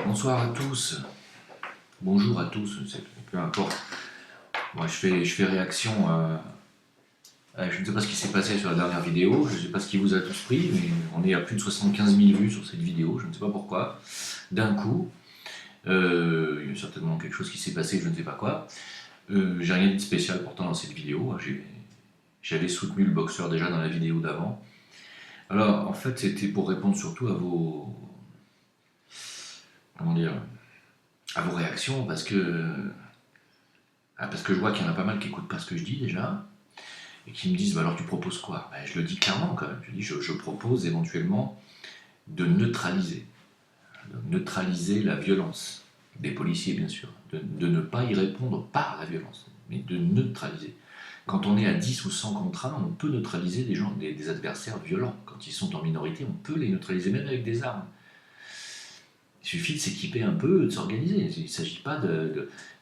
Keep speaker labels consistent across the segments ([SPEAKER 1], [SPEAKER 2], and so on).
[SPEAKER 1] Bonsoir à tous, bonjour à tous, peu importe. Moi, je fais réaction je ne sais pas ce qui s'est passé sur la dernière vidéo, je ne sais pas ce qui vous a tous pris, mais on est à plus de 75 000 vues sur cette vidéo, je ne sais pas pourquoi. D'un coup, il y a certainement quelque chose qui s'est passé, je ne sais pas quoi. J'ai rien dit de spécial pourtant dans cette vidéo, hein. J'avais soutenu le boxeur déjà dans la vidéo d'avant. Alors, en fait, c'était pour répondre surtout à vos, comment dire, à vos réactions, parce que je vois qu'il y en a pas mal qui n'écoutent pas ce que je dis déjà, et qui me disent bah alors tu proposes quoi? Je le dis clairement quand même, je propose éventuellement de neutraliser la violence des policiers bien sûr, de ne pas y répondre par la violence, mais de neutraliser. Quand on est à 10 ou 100 contre 1, on peut neutraliser des adversaires violents. Quand ils sont en minorité, on peut les neutraliser même avec des armes. Il suffit de s'équiper un peu, de s'organiser. Il ne s'agit pas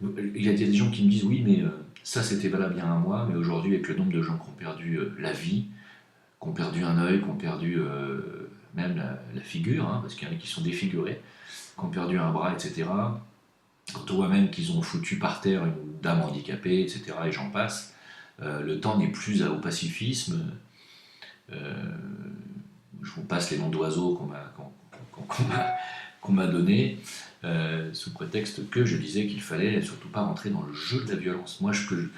[SPEAKER 1] Il y a des gens qui me disent oui, mais ça c'était valable il y a un mois, mais aujourd'hui, avec le nombre de gens qui ont perdu la vie, qui ont perdu un œil, qui ont perdu même la figure, hein, parce qu'il y en a qui sont défigurés, qui ont perdu un bras, etc. Quand on voit même qu'ils ont foutu par terre une dame handicapée, etc., et j'en passe, le temps n'est plus au pacifisme. Euh, je vous passe les noms d'oiseaux qu'on m'a donné sous prétexte que je disais qu'il fallait surtout pas rentrer dans le jeu de la violence. Moi, ce que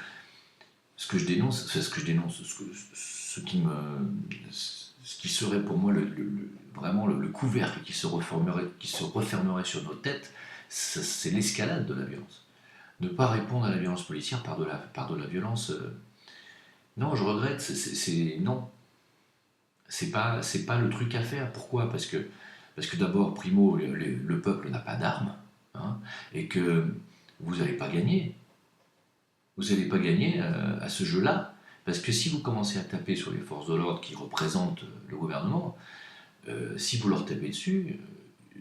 [SPEAKER 1] je dénonce, c'est ce qui serait pour moi vraiment le couvercle qui se refermerait sur nos têtes, c'est l'escalade de la violence. Ne pas répondre à la violence policière par de la violence. Non, je regrette, non, c'est pas le truc à faire. Pourquoi? Parce que d'abord, primo, le peuple n'a pas d'armes, hein, et que vous n'allez pas gagner. Vous n'allez pas gagner à ce jeu-là. Parce que si vous commencez à taper sur les forces de l'ordre qui représentent le gouvernement, si vous leur tapez dessus,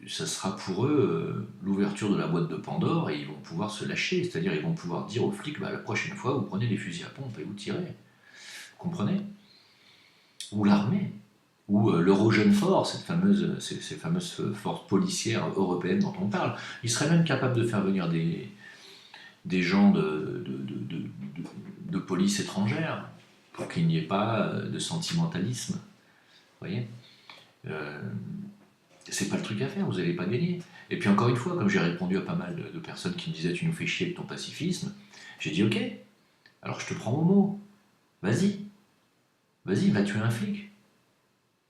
[SPEAKER 1] ça sera pour eux l'ouverture de la boîte de Pandore et ils vont pouvoir se lâcher. C'est-à-dire ils vont pouvoir dire aux flics bah, la prochaine fois, vous prenez les fusils à pompe et vous tirez. Vous comprenez? Ou l'armée. Ou l'Eurogène Force, ces fameuses forces policières européennes dont on parle. Ils seraient même capables de faire venir des gens de police étrangère pour qu'il n'y ait pas de sentimentalisme. Vous voyez, euh, c'est pas le truc à faire, vous n'allez pas gagner. Et puis encore une fois, comme j'ai répondu à pas mal de personnes qui me disaient tu nous fais chier avec ton pacifisme, j'ai dit ok, alors je te prends au mot, vas-y, vas-y, va tuer un flic.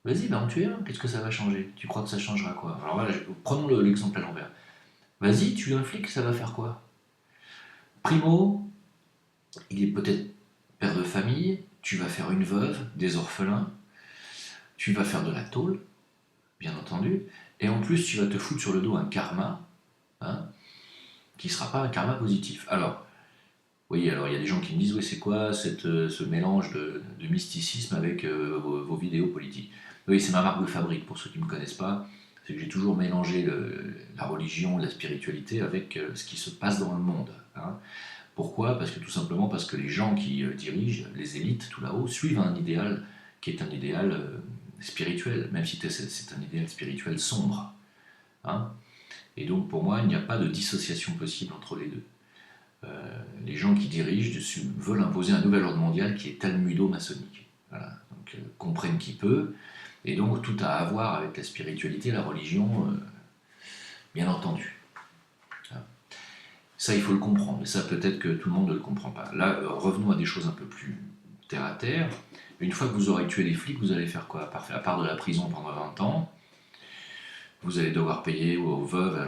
[SPEAKER 1] Vas-y, va en tuer un, qu'est-ce que ça va changer? Tu crois que ça changera quoi? Alors voilà, prenons l'exemple à l'envers. Vas-y, tue un flic, ça va faire quoi? Primo, il est peut-être père de famille, tu vas faire une veuve, des orphelins, tu vas faire de la tôle, bien entendu, et en plus tu vas te foutre sur le dos un karma, hein, qui ne sera pas un karma positif. Alors, oui, alors il y a des gens qui me disent, oui, c'est quoi ce mélange de mysticisme avec vos vidéos politiques? Oui, c'est ma marque de fabrique, pour ceux qui ne me connaissent pas, c'est que j'ai toujours mélangé la religion, la spiritualité avec ce qui se passe dans le monde, hein. Pourquoi? Parce que tout simplement parce que les gens qui dirigent, les élites tout là-haut, suivent un idéal qui est un idéal spirituel, même si c'est un idéal spirituel sombre, hein. Et donc pour moi, il n'y a pas de dissociation possible entre les deux. Les gens qui dirigent veulent imposer un nouvel ordre mondial qui est talmudo-maçonnique. Voilà. Donc comprennent qui peut, et donc tout a à voir avec la spiritualité, la religion, bien entendu. Ça, il faut le comprendre, mais ça, peut-être que tout le monde ne le comprend pas. Là, revenons à des choses un peu plus terre à terre. Une fois que vous aurez tué les flics, vous allez faire quoi? À part de la prison pendant 20 ans, vous allez devoir payer aux veuves,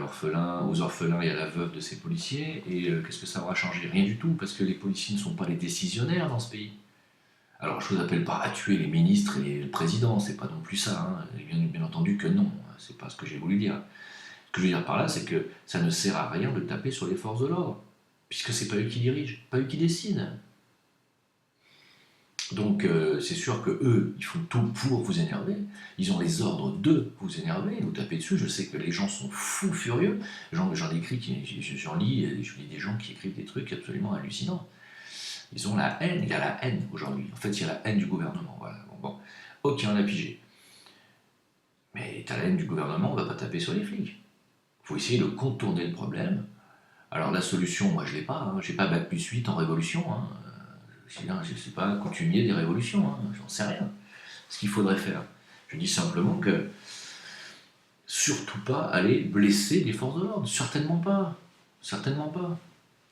[SPEAKER 1] aux orphelins et à la veuve de ces policiers. Et qu'est-ce que ça aura changé? Rien du tout, parce que les policiers ne sont pas les décisionnaires dans ce pays. Alors, je vous appelle pas à tuer les ministres et le président, c'est pas non plus ça, hein. Bien entendu que non, c'est pas ce que j'ai voulu dire. Ce que je veux dire par là, c'est que ça ne sert à rien de taper sur les forces de l'ordre, puisque c'est pas eux qui dirigent, pas eux qui décident. Donc c'est sûr que eux, ils font tout pour vous énerver. Ils ont les ordres de vous énerver, vous taper dessus. Je sais que les gens sont fous furieux. J'en écris, j'en lis, et je lis des gens qui écrivent des trucs absolument hallucinants. Ils ont la haine, il y a la haine aujourd'hui. En fait, il y a la haine du gouvernement. Voilà. Bon. Ok, on a pigé. Mais t'as la haine du gouvernement, on va pas taper sur les flics. faut essayer de contourner le problème. Alors la solution, moi je l'ai pas, hein. J'ai pas bac plus 8 en révolution, hein. Je ne suis pas coutumier des révolutions, hein. J'en sais rien. Ce qu'il faudrait faire. Je dis simplement que surtout pas aller blesser les forces de l'ordre, certainement pas. Certainement pas.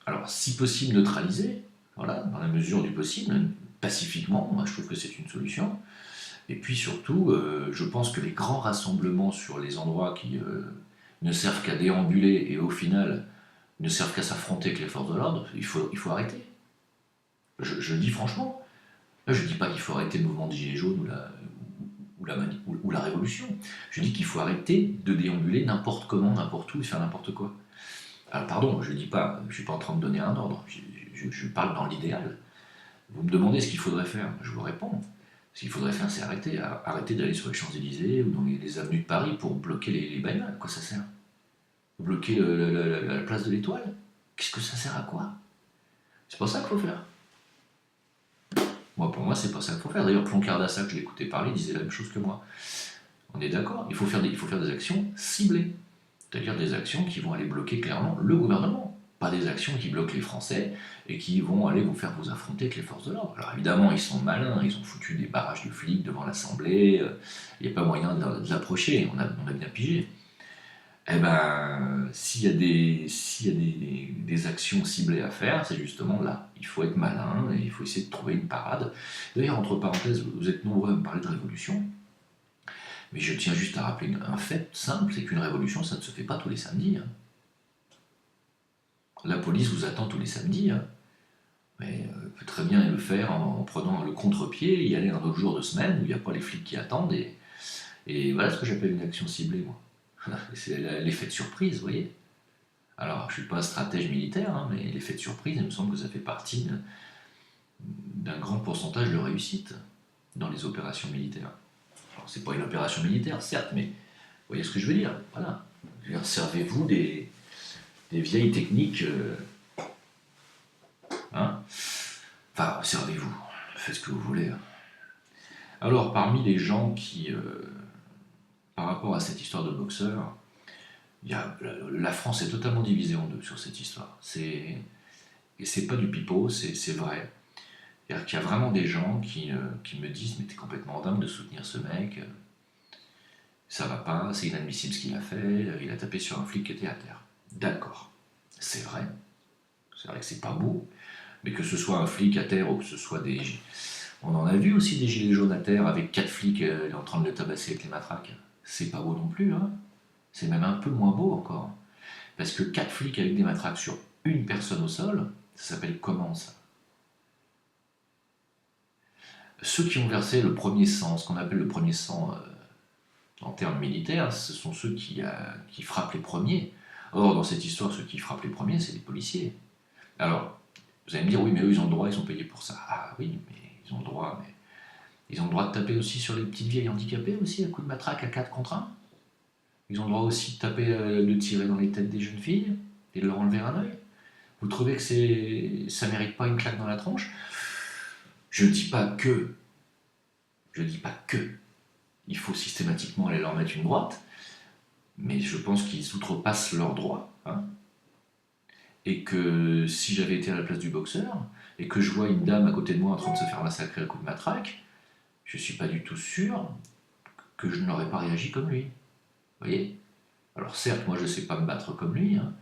[SPEAKER 1] Alors si possible neutraliser, voilà, dans la mesure du possible, pacifiquement, moi je trouve que c'est une solution. Et puis surtout, je pense que les grands rassemblements sur les endroits qui ne servent qu'à déambuler et au final ne servent qu'à s'affronter avec les forces de l'ordre, il faut arrêter. Je le dis franchement. Là, je ne dis pas qu'il faut arrêter le mouvement des Gilets jaunes ou la révolution. Je dis qu'il faut arrêter de déambuler n'importe comment, n'importe où et faire n'importe quoi. Alors pardon, je ne suis pas en train de donner un ordre, je parle dans l'idéal. Vous me demandez ce qu'il faudrait faire, je vous réponds. Ce qu'il faudrait faire, c'est arrêter d'aller sur les Champs-Élysées ou dans les avenues de Paris pour bloquer les bagnoles. À quoi ça sert? Bloquer la place de l'Étoile? Qu'est-ce que ça sert à quoi? C'est pas ça qu'il faut faire. Moi, pour moi, c'est pas ça qu'il faut faire. D'ailleurs, Ploncard d'Assac, je l'écoutais parler, il disait la même chose que moi. On est d'accord, il faut faire des actions ciblées. C'est-à-dire des actions qui vont aller bloquer clairement le gouvernement. Pas des actions qui bloquent les Français et qui vont aller vous faire vous affronter avec les forces de l'ordre. Alors évidemment, ils sont malins, ils ont foutu des barrages de flics devant l'Assemblée, il n'y a pas moyen de l'approcher, on a bien pigé. Eh ben, s'il y a des actions ciblées à faire, c'est justement là. Il faut être malin et il faut essayer de trouver une parade. D'ailleurs, entre parenthèses, vous êtes nombreux à me parler de révolution, mais je tiens juste à rappeler un fait simple, c'est qu'une révolution, ça ne se fait pas tous les samedis. Hein. La police vous attend tous les samedis, hein. Mais peut très bien le faire en prenant le contre-pied, y aller un autre jour de semaine où il n'y a pas les flics qui attendent. Et voilà ce que j'appelle une action ciblée, moi. C'est l'effet de surprise, vous voyez. Alors, je ne suis pas stratège militaire, hein, mais l'effet de surprise, il me semble que ça fait partie d'un grand pourcentage de réussite dans les opérations militaires. Alors, c'est pas une opération militaire, certes, mais vous voyez ce que je veux dire. Voilà. Servez-vous des vieilles techniques. Hein, enfin, servez-vous. Faites ce que vous voulez. Hein. Alors, parmi les gens qui, par rapport à cette histoire de boxeur, la France est totalement divisée en deux sur cette histoire. Et c'est pas du pipeau, c'est vrai. C'est-à-dire qu'il y a vraiment des gens qui me disent « Mais t'es complètement dingue de soutenir ce mec, ça va pas, c'est inadmissible ce qu'il a fait, il a tapé sur un flic qui était à terre. » D'accord, c'est vrai que c'est pas beau, mais que ce soit un flic à terre ou que ce soit des... On en a vu aussi des gilets jaunes à terre avec 4 flics en train de le tabasser avec les matraques. C'est pas beau non plus, hein. C'est même un peu moins beau encore. Parce que 4 flics avec des matraques sur une personne au sol, ça s'appelle comment ça? Ceux qui ont versé le premier sang, ce qu'on appelle le premier sang en termes militaires, ce sont ceux qui frappent les premiers. Or, dans cette histoire, ceux qui frappent les premiers, c'est les policiers. Alors, vous allez me dire, oui, mais eux, ils ont le droit, ils sont payés pour ça. Ah oui, mais ils ont le droit, mais... Ils ont le droit de taper aussi sur les petites vieilles handicapées, aussi, à coups de matraque à 4 contre 1. Ils ont le droit aussi de taper, de tirer dans les têtes des jeunes filles et de leur enlever un œil. Vous trouvez que ça mérite pas une claque dans la tronche? Je dis pas que. Il faut systématiquement aller leur mettre une droite, mais je pense qu'ils outrepassent leurs droits. Hein. Et que si j'avais été à la place du boxeur, et que je vois une dame à côté de moi en train de se faire massacrer à coups de matraque, je suis pas du tout sûr que je n'aurais pas réagi comme lui. Vous voyez? Alors certes, moi je sais pas me battre comme lui, hein,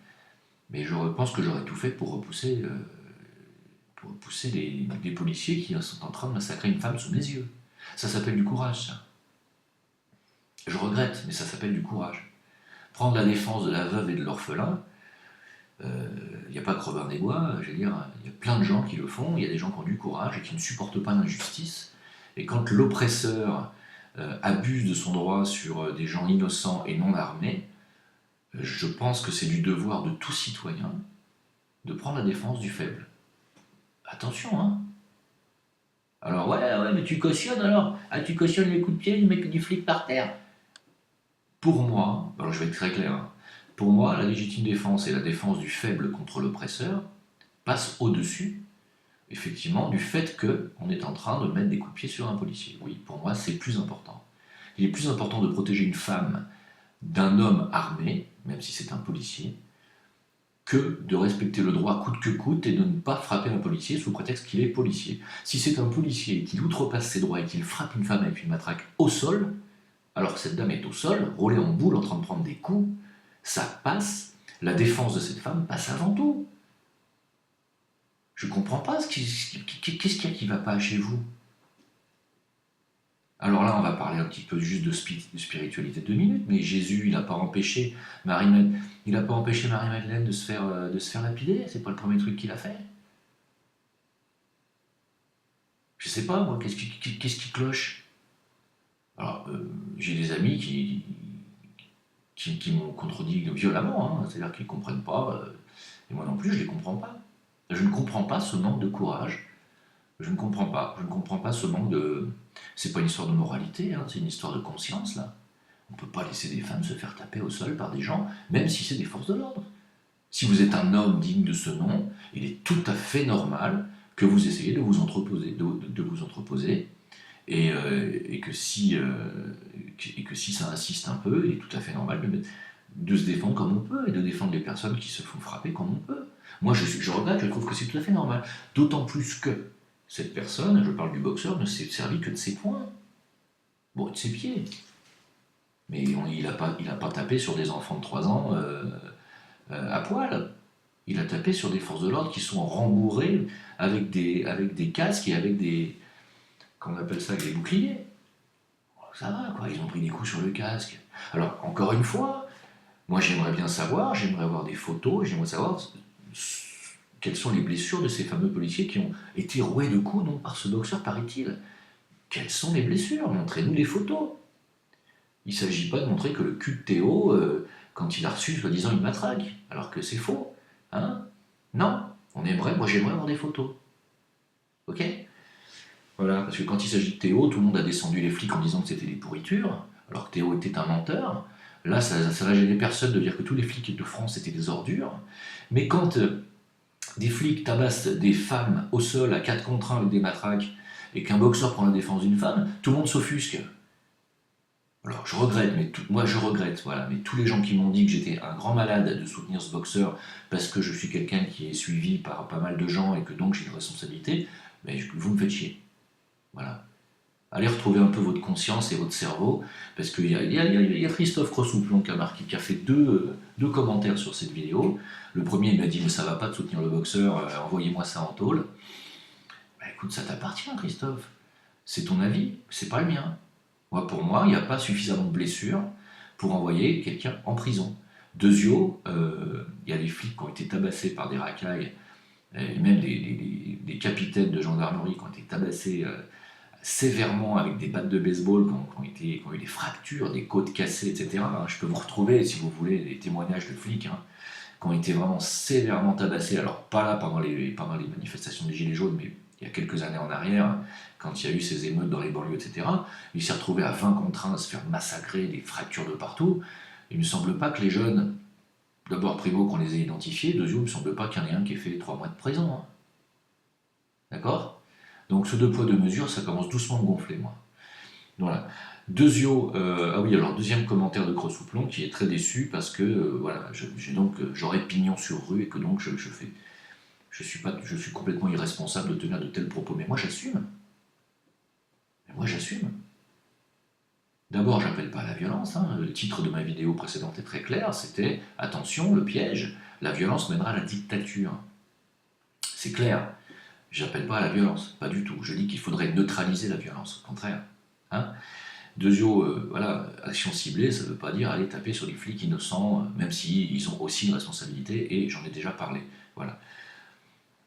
[SPEAKER 1] mais je pense que j'aurais tout fait pour repousser des policiers qui sont en train de massacrer une femme sous mes yeux. Ça s'appelle du courage, ça. Je regrette, mais ça s'appelle du courage. Prendre la défense de la veuve et de l'orphelin, il n'y a pas que Robin des Bois, je veux dire, il y a plein de gens qui le font, il y a des gens qui ont du courage et qui ne supportent pas l'injustice. Et quand l'oppresseur abuse de son droit sur des gens innocents et non armés, je pense que c'est du devoir de tout citoyen de prendre la défense du faible. Attention, hein. Alors, ouais, mais tu cautionnes alors? Ah, tu cautionnes les coups de pied du flic par terre? Pour moi, alors je vais être très clair, hein, pour moi, la légitime défense et la défense du faible contre l'oppresseur passent au-dessus, effectivement, du fait qu'on est en train de mettre des coups de pied sur un policier. Oui, pour moi, c'est plus important. Il est plus important de protéger une femme d'un homme armé, même si c'est un policier, que de respecter le droit coûte que coûte et de ne pas frapper un policier sous prétexte qu'il est policier. Si c'est un policier qui outrepasse ses droits et qu'il frappe une femme avec une matraque au sol, alors que cette dame est au sol, roulée en boule en train de prendre des coups, ça passe, la défense de cette femme passe avant tout. Je comprends pas, qu'est-ce qu'il y a qui va pas chez vous? Alors là, on va parler un petit peu juste de spiritualité de 2 minutes, mais Jésus, il n'a pas empêché Marie-Madeleine de se faire lapider, c'est pas le premier truc qu'il a fait. Je sais pas, moi, qu'est-ce qui cloche? Alors, j'ai des amis qui m'ont contredit violemment, hein, c'est-à-dire qu'ils ne comprennent pas, et moi non plus, je ne les comprends pas. Je ne comprends pas ce manque de courage, je ne comprends pas, ce manque de... C'est pas une histoire de moralité, hein, c'est une histoire de conscience, là. On ne peut pas laisser des femmes se faire taper au sol par des gens, même si c'est des forces de l'ordre. Si vous êtes un homme digne de ce nom, il est tout à fait normal que vous essayiez de vous entreposer, et que si ça insiste un peu, il est tout à fait normal de se défendre comme on peut, et de défendre les personnes qui se font frapper comme on peut. Moi, je regrette, je trouve que c'est tout à fait normal. D'autant plus que cette personne, je parle du boxeur, ne s'est servi que de ses poings. Bon, et de ses pieds. Mais il n'a pas tapé sur des enfants de 3 ans à poil. Il a tapé sur des forces de l'ordre qui sont rembourrées avec des casques et avec des... Qu'on appelle ça, des boucliers. Ça va, quoi, ils ont pris des coups sur le casque. Alors, encore une fois, moi j'aimerais bien savoir, j'aimerais avoir des photos, j'aimerais savoir quelles sont les blessures de ces fameux policiers qui ont été roués de coups, non, par ce boxeur, paraît-il. Quelles sont les blessures? Montrez-nous les photos. Il ne s'agit pas de montrer que le cul de Théo, quand il a reçu, soi-disant, une matraque, alors que c'est faux. Hein? Non, moi j'aimerais avoir des photos. Ok? Voilà, parce que quand il s'agit de Théo, tout le monde a descendu les flics en disant que c'était des pourritures, alors que Théo était un menteur. Là, ça va gêner personne de dire que tous les flics de France étaient des ordures. Mais quand des flics tabassent des femmes au sol à 4 contre 1 avec des matraques, et qu'un boxeur prend la défense d'une femme, tout le monde s'offusque. Alors je regrette, moi je regrette, voilà, mais tous les gens qui m'ont dit que j'étais un grand malade de soutenir ce boxeur parce que je suis quelqu'un qui est suivi par pas mal de gens et que donc j'ai une responsabilité, mais vous me faites chier. Voilà. Allez retrouver un peu votre conscience et votre cerveau, parce qu'il y a Christophe Crossouplon qui a fait deux commentaires sur cette vidéo. Le premier, il m'a dit « mais ça va pas de soutenir le boxeur, envoyez-moi ça en tôle ». Bah, écoute, ça t'appartient Christophe, c'est ton avis, c'est pas le mien. Pour moi, il n'y a pas suffisamment de blessures pour envoyer quelqu'un en prison. Deuxio, il y a des flics qui ont été tabassés par des racailles, et même des capitaines de gendarmerie qui ont été tabassés sévèrement avec des battes de baseball, qui ont eu des fractures, des côtes cassées, etc. Je peux vous retrouver, si vous voulez, des témoignages de flics qui ont été vraiment sévèrement tabassés. Alors, pas là pendant les manifestations des Gilets jaunes, mais il y a quelques années en arrière, quand il y a eu ces émeutes dans les banlieues, etc., il s'est retrouvé à 20 contre 1 à se faire massacrer, des fractures de partout. Il ne me semble pas que les jeunes, d'abord primo qu'on les ait identifiés, deuxièmement, il ne me semble pas qu'il y en ait un qui ait fait 3 mois de prison. Hein. D'accord? Donc ce 2 poids 2 mesures, ça commence doucement à me gonfler, moi. Voilà. Deuxième commentaire de Crossouplon qui est très déçu parce que voilà, j'aurais pignon sur rue et que donc je suis complètement irresponsable de tenir de tels propos. Mais moi j'assume. D'abord, j'appelle pas à la violence. Hein. Le titre de ma vidéo précédente est très clair. C'était « Attention, le piège, la violence mènera à la dictature ». C'est clair. J'appelle pas à la violence, pas du tout. Je dis qu'il faudrait neutraliser la violence, au contraire. Hein. Voilà, action ciblée, ça ne veut pas dire aller taper sur les flics innocents, même s'ils ont aussi une responsabilité, et j'en ai déjà parlé. Voilà.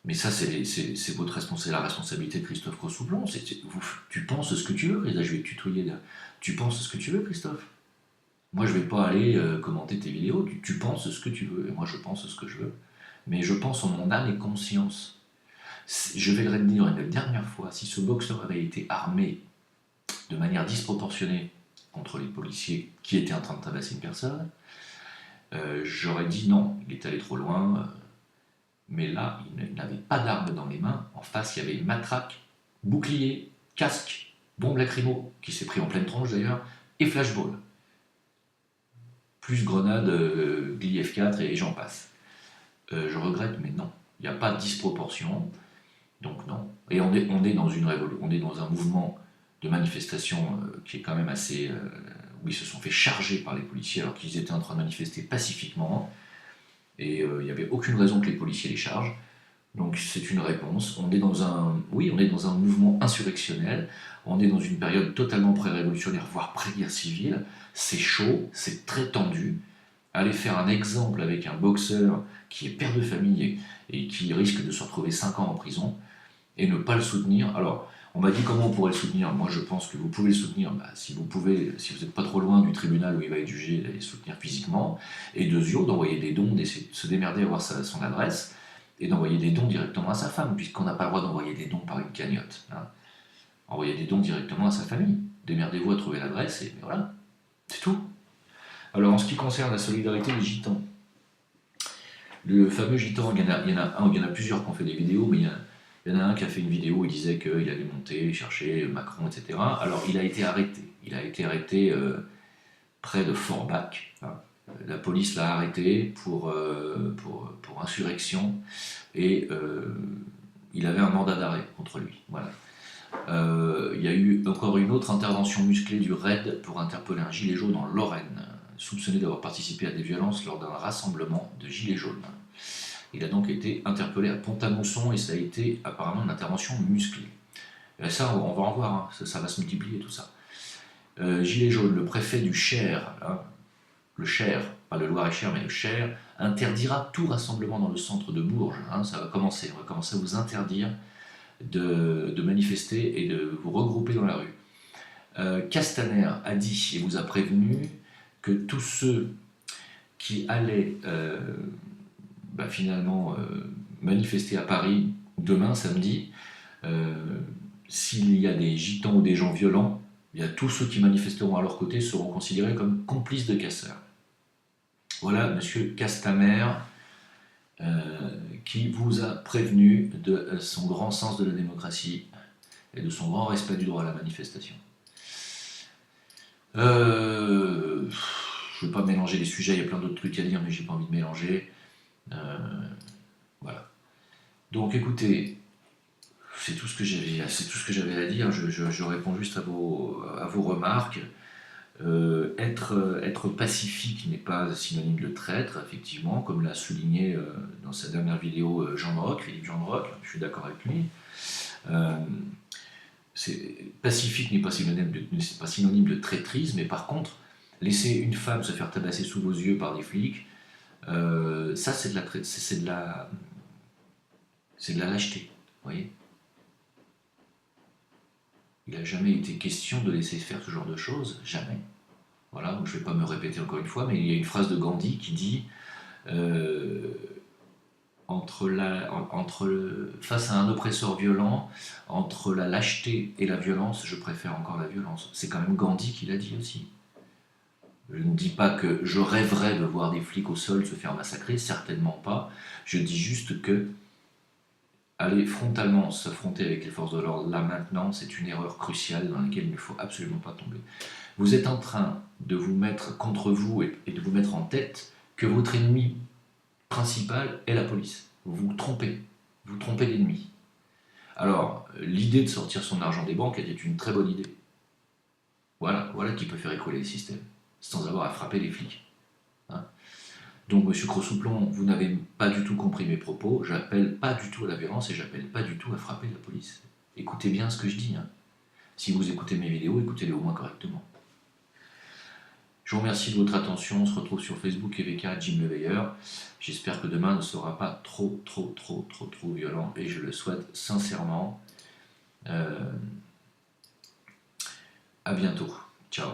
[SPEAKER 1] Mais ça, c'est la responsabilité de Christophe Crossouplon. Tu penses ce que tu veux, là, je vais te tutoyer là. Tu penses ce que tu veux, Christophe. Moi, je vais pas aller commenter tes vidéos. Tu penses ce que tu veux, et moi, je pense ce que je veux. Mais je pense en mon âme et conscience. Je vais le dire une dernière fois, si ce boxeur avait été armé de manière disproportionnée contre les policiers qui étaient en train de tabasser une personne, j'aurais dit non, il est allé trop loin, mais là, il n'avait pas d'arme dans les mains, en face, il y avait une matraque, bouclier, casque, bombe lacrymo, qui s'est pris en pleine tronche d'ailleurs, et flashball. plus Grenade, Gli F4 et j'en passe. Je regrette, mais non. Il n'y a pas de disproportion, donc non. Et on est dans une révolution, on est dans un mouvement de manifestation qui est quand même assez... où ils se sont fait charger par les policiers alors qu'ils étaient en train de manifester pacifiquement, et il n'y avait aucune raison que les policiers les chargent. Donc c'est une réponse. On est dans un, oui, on est dans un mouvement insurrectionnel. On est dans une période totalement pré-révolutionnaire, voire pré-guerre civile. C'est chaud, c'est très tendu. Aller faire un exemple avec un boxeur qui est père de famille et qui risque de se retrouver 5 ans en prison et ne pas le soutenir. Alors, on m'a dit comment on pourrait le soutenir. Moi, je pense que vous pouvez le soutenir si vous pouvez, si vous n'êtes pas trop loin du tribunal où il va être jugé, d'aller le soutenir physiquement. Et deuxièmement, d'envoyer des dons, d'essayer de se démerder à avoir son adresse et d'envoyer des dons directement à sa femme, puisqu'on n'a pas le droit d'envoyer des dons par une cagnotte. Hein. Envoyer des dons directement à sa famille. Démerdez-vous à trouver l'adresse et voilà, c'est tout. Alors, en ce qui concerne la solidarité des gitans, le fameux gitan, il y en a plusieurs qui ont fait des vidéos, mais il y en a un qui a fait une vidéo où il disait qu'il allait monter, chercher Macron, etc. Alors, il a été arrêté. Il a été arrêté près de Forbach. Hein. La police l'a arrêté pour insurrection et il avait un mandat d'arrêt contre lui. Voilà. Il y a eu encore une autre intervention musclée du RAID pour interpeller un gilet jaune en Lorraine, soupçonné d'avoir participé à des violences lors d'un rassemblement de gilets jaunes. Il a donc été interpellé à Pont-à-Mousson et ça a été apparemment une intervention musclée. Et ça, on va en voir, hein, ça va se multiplier tout ça. Gilet jaune, le préfet du Cher, hein, le Cher, pas le Loir-et-Cher, mais le Cher, interdira tout rassemblement dans le centre de Bourges. Hein, ça va commencer, on va commencer à vous interdire de manifester et de vous regrouper dans la rue. Castaner a dit et vous a prévenu que tous ceux qui allaient finalement manifester à Paris demain, samedi, s'il y a des gitans ou des gens violents, tous ceux qui manifesteront à leur côté seront considérés comme complices de casseurs. Voilà, monsieur Castaner, qui vous a prévenu de son grand sens de la démocratie et de son grand respect du droit à la manifestation. Je ne veux pas mélanger les sujets, il y a plein d'autres trucs à dire, mais j'ai pas envie de mélanger. Voilà. Donc écoutez, c'est tout ce que j'avais à dire. Je réponds juste à vos remarques. Être pacifique n'est pas synonyme de traître, effectivement, comme l'a souligné dans sa dernière vidéo Philippe Jean de Roch, je suis d'accord avec lui. Pacifique n'est pas synonyme de traîtrise, mais par contre, laisser une femme se faire tabasser sous vos yeux par des flics, ça c'est de la lâcheté, vous voyez. Il n'a jamais été question de laisser faire ce genre de choses, jamais. Voilà, je ne vais pas me répéter encore une fois, mais il y a une phrase de Gandhi qui dit face à un oppresseur violent, entre la lâcheté et la violence, je préfère encore la violence. C'est quand même Gandhi qui l'a dit aussi. Je ne dis pas que je rêverais de voir des flics au sol se faire massacrer, certainement pas. Je dis juste que aller frontalement s'affronter avec les forces de l'ordre, là maintenant, c'est une erreur cruciale dans laquelle il ne faut absolument pas tomber. Vous êtes en train de vous mettre contre vous et de vous mettre en tête que votre ennemi principal est la police. Vous vous trompez d'ennemi. Alors, l'idée de sortir son argent des banques était une très bonne idée. Voilà qui peut faire écrouler le système, sans avoir à frapper les flics. Hein. Donc, monsieur Crossouplon, vous n'avez pas du tout compris mes propos, j'appelle pas du tout à la violence et j'appelle pas du tout à frapper la police. Écoutez bien ce que je dis. Hein. Si vous écoutez mes vidéos, écoutez-les au moins correctement. Je vous remercie de votre attention, on se retrouve sur Facebook EVK, Jim Leveilleur. J'espère que demain ne sera pas trop violent et je le souhaite sincèrement. À bientôt. Ciao.